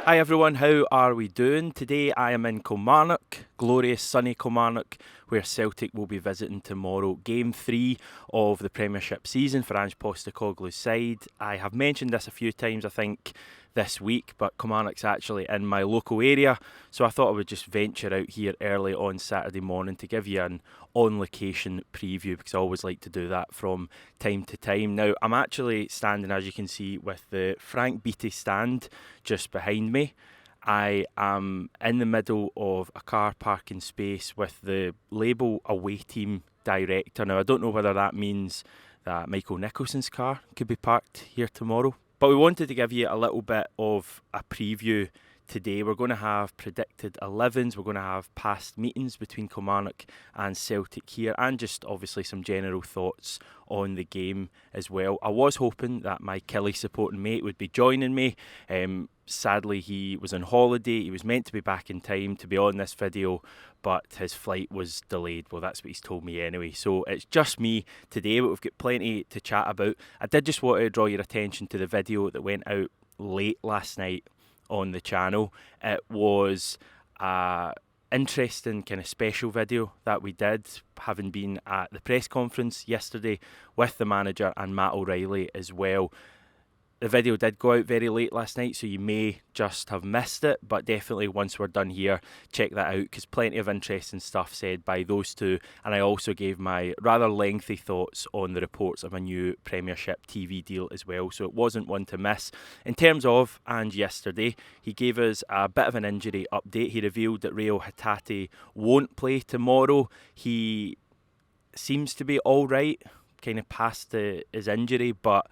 Hi everyone, how are we doing? Today I am in Kilmarnock, glorious sunny Kilmarnock, where Celtic will be visiting tomorrow. Game 3 of the Premiership season for Ange Postecoglou's side. I have mentioned this a few times, I think, this week, but Kilmarnock's actually in my local area, so I thought I would just venture out here early on Saturday morning to give you an on-location preview, because I always like to do that from time to time. Now, I'm actually standing, as you can see, with the Frank Beattie stand just behind me. I am in the middle of a car parking space with the label away team director. Now, I don't know whether that means that Michael Nicholson's car could be parked here tomorrow, but we wanted to give you a little bit of a preview today. We're going to have predicted 11s, we're going to have past meetings between Kilmarnock and Celtic here, and just obviously some general thoughts on the game as well. I was hoping that my Killie supporting mate would be joining me. Sadly, he was on holiday. He was meant to be back in time to be on this video, but his flight was delayed. Well, that's what he's told me anyway. So it's just me today, but we've got plenty to chat about. I did just want to draw your attention to the video that went out late last night on the channel. It was a interesting kind of special video that we did, having been at the press conference yesterday with the manager and Matt O'Reilly as well. The video did go out very late last night, so you may just have missed it, but definitely once we're done here, check that out, because plenty of interesting stuff said by those two, and I also gave my rather lengthy thoughts on the reports of a new Premiership TV deal as well, so it wasn't one to miss. In terms of Ange yesterday, he gave us a bit of an injury update. He revealed that Reo Hatate won't play tomorrow. He seems to be all right, kind of past his injury, but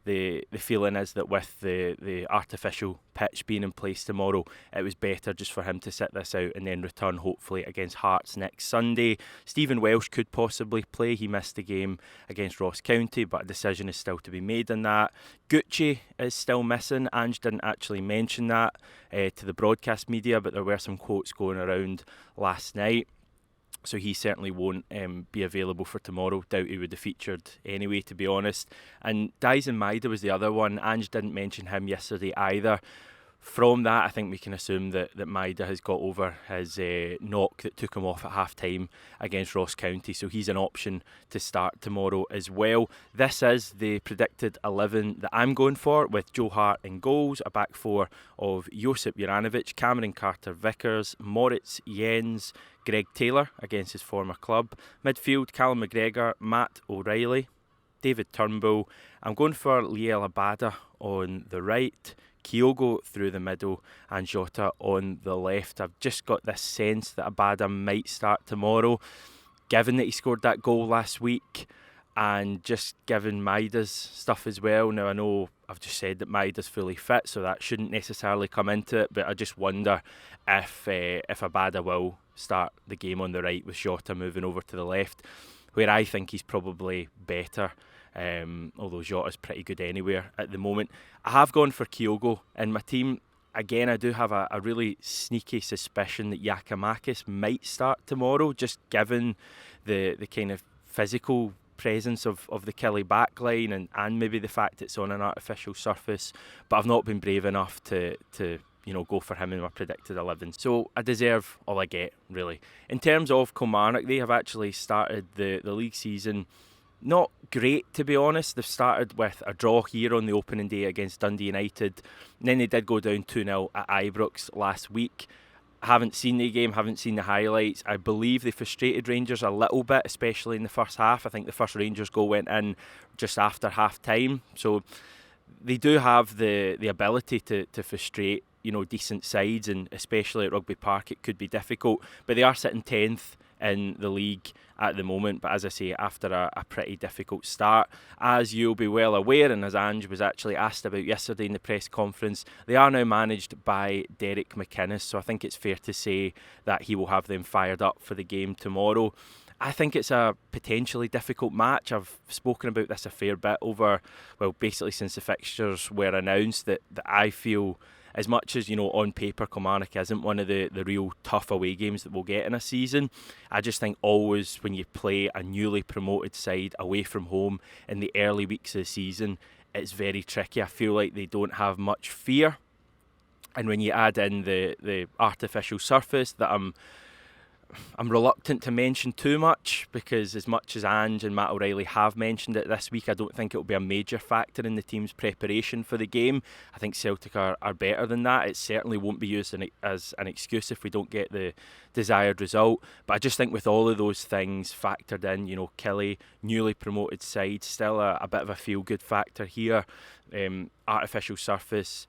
the feeling is that with the artificial pitch being in place tomorrow, it was better just for him to sit this out and then return hopefully against Hearts next Sunday. Stephen Welsh could possibly play. He missed the game against Ross County, but a decision is still to be made on that. Gucci is still missing. Ange didn't actually mention that to the broadcast media, but there were some quotes going around last night. So he certainly won't be available for tomorrow. Doubt he would have featured anyway, to be honest. And Dyson Maeda was the other one. Ange didn't mention him yesterday either. From that, I think we can assume that Maeda has got over his knock that took him off at half-time against Ross County, so he's an option to start tomorrow as well. This is the predicted 11 that I'm going for, with Joe Hart in goals, a back four of Josip Juranovic, Cameron Carter-Vickers, Moritz Jens, Greg Taylor against his former club. Midfield, Callum McGregor, Matt O'Reilly, David Turnbull. I'm going for Liel Abada on the right, Kyogo through the middle, and Jota on the left. I've just got this sense that Abada might start tomorrow, given that he scored that goal last week, and just given Maeda's stuff as well. Now, I know I've just said that Maeda's fully fit, so that shouldn't necessarily come into it, but I just wonder if Abada will start the game on the right with Jota moving over to the left, where I think he's probably better. Although Jota's pretty good anywhere at the moment. I have gone for Kyogo in my team. Again, I do have a really sneaky suspicion that Giakoumakis might start tomorrow, just given the kind of physical presence of the Killie backline and maybe the fact it's on an artificial surface. But I've not been brave enough to go for him in my predicted 11. So I deserve all I get, really. In terms of Kilmarnock, they have actually started the league season not great, to be honest. They've started with a draw here on the opening day against Dundee United, and then they did go down 2-0 at Ibrox last week. I haven't seen the game, haven't seen the highlights. I believe they frustrated Rangers a little bit, especially in the first half. I think the first Rangers goal went in just after half time, so they do have the ability to frustrate decent sides, and especially at Rugby Park it could be difficult, but they are sitting 10th in the league at the moment, but as I say, after a pretty difficult start. As you'll be well aware, and as Ange was actually asked about yesterday in the press conference, they are now managed by Derek McInnes, so I think it's fair to say that he will have them fired up for the game tomorrow. I think it's a potentially difficult match. I've spoken about this a fair bit basically since the fixtures were announced, that I feel, as much as, on paper Kilmarnock isn't one of the real tough away games that we'll get in a season, I just think always when you play a newly promoted side away from home in the early weeks of the season, it's very tricky. I feel like they don't have much fear. And when you add in the artificial surface that I'm reluctant to mention too much, because as much as Ange and Matt O'Reilly have mentioned it this week, I don't think it will be a major factor in the team's preparation for the game. I think Celtic are better than that. It certainly won't be used as an excuse if we don't get the desired result. But I just think with all of those things factored in, Kelly, newly promoted side, still a bit of a feel-good factor here. Artificial surface,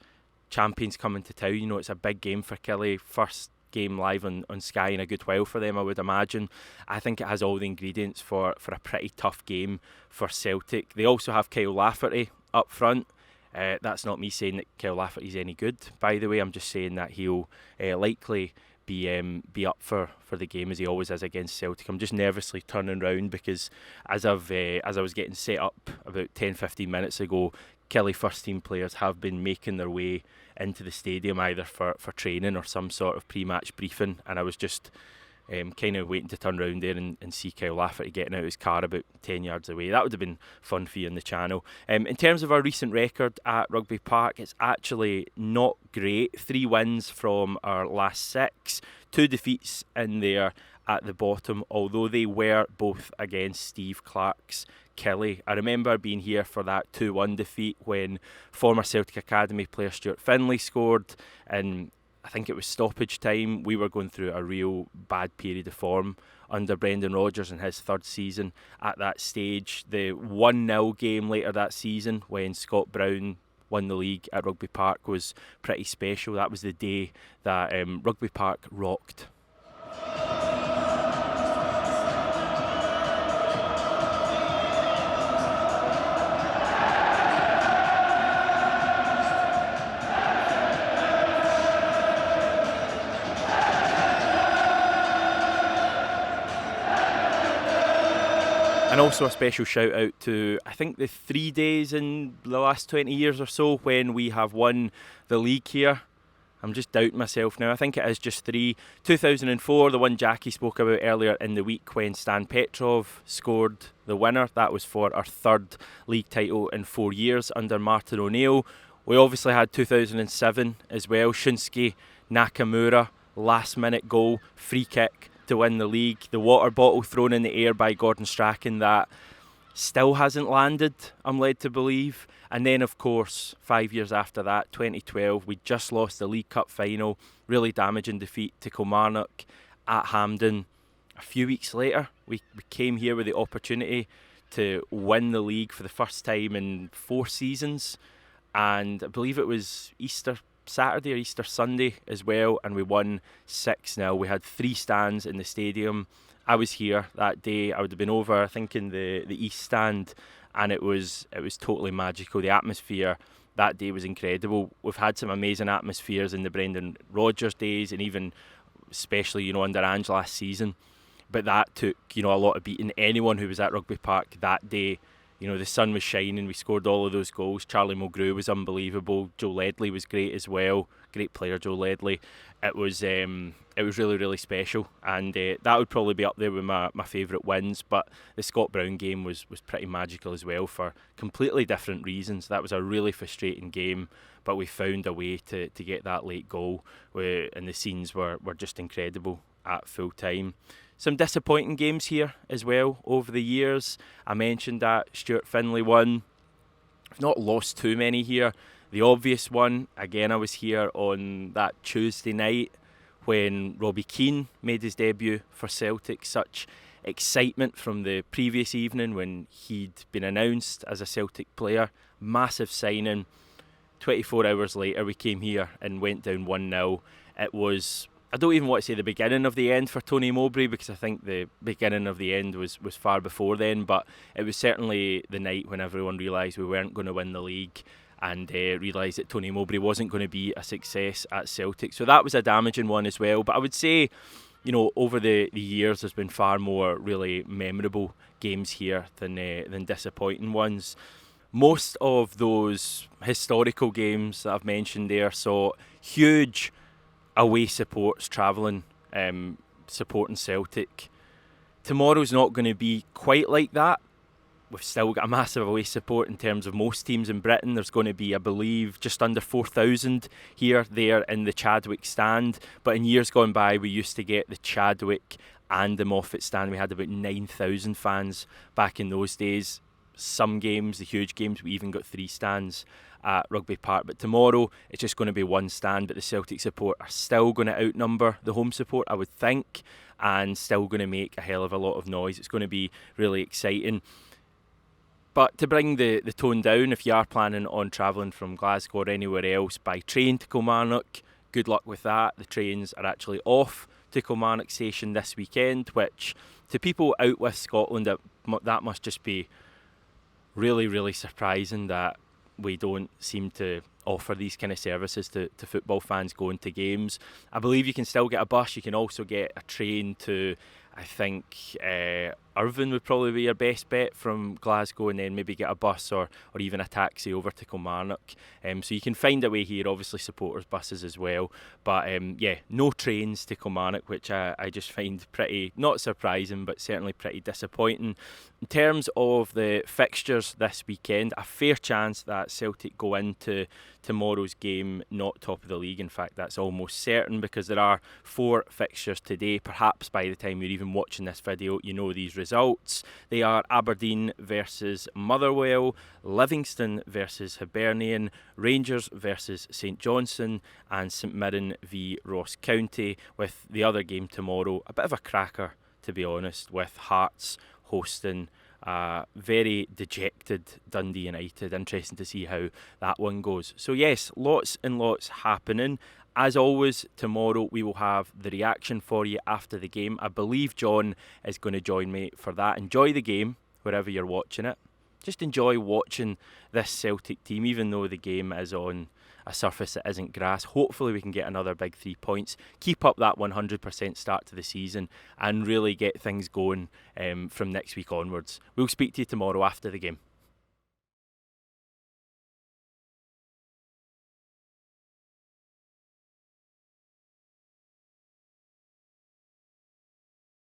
champions coming to town. It's a big game for Kelly. First game live on Sky in a good while for them, I would imagine. I think it has all the ingredients for a pretty tough game for Celtic. They also have Kyle Lafferty up front. That's not me saying that Kyle Lafferty's any good, by the way. I'm just saying that he'll likely be up for the game, as he always is against Celtic. I'm just nervously turning round because as I was getting set up about 10-15 minutes ago, Kelly first team players have been making their way into the stadium either for training or some sort of pre-match briefing, and I was just kind of waiting to turn round there and see Kyle Lafferty getting out of his car about 10 yards away. That would have been fun for you on the channel. In terms of our recent record at Rugby Park, it's actually not great. 3 wins from our last 6, 2 defeats in there at the bottom, although they were both against Steve Clarke's Kelly. I remember being here for that 2-1 defeat when former Celtic Academy player Stuart Finlay scored, and I think it was stoppage time. We were going through a real bad period of form under Brendan Rodgers in his 3rd season at that stage. The 1-0 game later that season when Scott Brown won the league at Rugby Park was pretty special. That was the day that Rugby Park rocked. And also a special shout out to, I think, the 3 days in the last 20 years or so when we have won the league here. I'm just doubting myself now. I think it is just 3. 2004, the one Jackie spoke about earlier in the week when Stan Petrov scored the winner. That was for our 3rd league title in 4 years under Martin O'Neill. We obviously had 2007 as well. Shunsuke Nakamura, last minute goal, free kick to win the league. The water bottle thrown in the air by Gordon Strachan that still hasn't landed, I'm led to believe. And then, of course, 5 years after that, 2012, we just lost the League Cup final. Really damaging defeat to Kilmarnock at Hampden. A few weeks later, we came here with the opportunity to win the league for the first time in 4 seasons. And I believe it was Easter Saturday or Easter Sunday as well, and we won 6-0. We had 3 stands in the stadium. I was here that day. I would have been over, I think, in the East Stand, and it was totally magical. The atmosphere that day was incredible. We've had some amazing atmospheres in the Brendan Rodgers days, and even especially under Ange last season. But that took a lot of beating. Anyone who was at Rugby Park that day, the sun was shining. We scored all of those goals. Charlie Mulgrew was unbelievable. Joe Ledley was great as well. Great player, Joe Ledley. It was really, really special, and that would probably be up there with my favourite wins. But the Scott Brown game was pretty magical as well for completely different reasons. That was a really frustrating game, but we found a way to get that late goal, and the scenes were just incredible at full time. Some disappointing games here as well over the years. I mentioned that Stuart Finlay one. I've not lost too many here. The obvious one, again, I was here on that Tuesday night when Robbie Keane made his debut for Celtic. Such excitement from the previous evening when he'd been announced as a Celtic player. Massive signing. 24 hours later, we came here and went down 1-0. It was, I don't even want to say the beginning of the end for Tony Mowbray, because I think the beginning of the end was far before then, but it was certainly the night when everyone realised we weren't going to win the league and realised that Tony Mowbray wasn't going to be a success at Celtic. So that was a damaging one as well. But I would say, over the years, there's been far more really memorable games here than disappointing ones. Most of those historical games that I've mentioned there saw huge away supports travelling, supporting Celtic. Tomorrow's not going to be quite like that. we've still got a massive away support in terms of most teams in Britain. There's going to be, I believe, just under 4,000 here, there in the Chadwick stand. But in years gone by, we used to get the Chadwick and the Moffat stand. We had about 9,000 fans back in those days. Some games, the huge games, we even got 3 stands at Rugby Park. But tomorrow, it's just going to be 1 stand. But the Celtic support are still going to outnumber the home support, I would think, and still going to make a hell of a lot of noise. It's going to be really exciting. But to bring the tone down, if you are planning on travelling from Glasgow or anywhere else by train to Kilmarnock, good luck with that. The trains are actually off to Kilmarnock Station this weekend, which to people out with Scotland, that must just be really, really surprising that we don't seem to offer these kind of services to football fans going to games. I believe you can still get a bus. You can also get a train to, I think, Irvine would probably be your best bet from Glasgow, and then maybe get a bus or even a taxi over to Kilmarnock. So you can find a way here, obviously supporters buses as well. But no trains to Kilmarnock, which I just find pretty, not surprising, but certainly pretty disappointing. In terms of the fixtures this weekend, a fair chance that Celtic go into tomorrow's game not top of the league. In fact, that's almost certain, because there are 4 fixtures today. Perhaps by the time you're even watching this video, you know these results. They are Aberdeen versus Motherwell, Livingston versus Hibernian, Rangers versus St Johnstone, and St Mirren v Ross County, with the other game tomorrow a bit of a cracker, to be honest, with Hearts hosting very dejected Dundee United. Interesting to see how that one goes. So yes, lots and lots happening. As always, tomorrow we will have the reaction for you after the game. I believe John is going to join me for that. Enjoy the game wherever you're watching it. Just enjoy watching this Celtic team, even though the game is on a surface that isn't grass. Hopefully we can get another big 3 points, keep up that 100% start to the season, and really get things going from next week onwards. We'll speak to you tomorrow after the game.